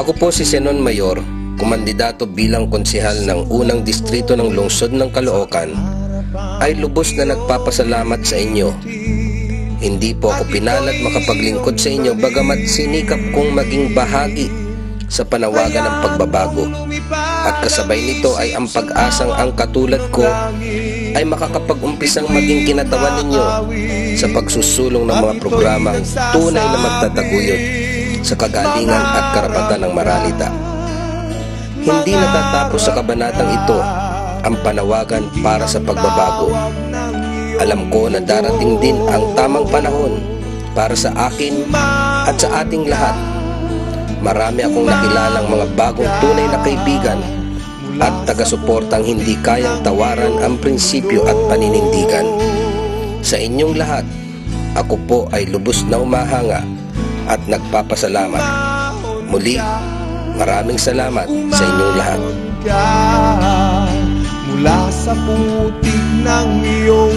Ako po si Zenon Mayor, kumandidato bilang konsehal ng unang distrito ng lungsod ng Caloocan, ay lubos na nagpapasalamat sa inyo. Hindi po ako pinalad makapaglingkod sa inyo bagamat sinikap kong maging bahagi sa panawagan ng pagbabago. At kasabay nito ay ang pag-asang ang katulad ko ay makakapag-umpisang maging kinatawan ninyo sa pagsusulong ng mga programang tunay na magtataguyod sa kagalingan at karapatan ng Maralita. Hindi natatapos sa kabanatang ito ang panawagan para sa pagbabago. Alam ko na darating din ang tamang panahon para sa akin at sa ating lahat. Marami akong nakilalang mga bagong tunay na kaibigan at taga-suportang hindi kayang tawaran ang prinsipyo at paninindigan. Sa inyong lahat, ako po ay lubos na humahanga at nagpapasalamat. Muli, maraming salamat sa inyong lahat. Mula sa putik ng iyong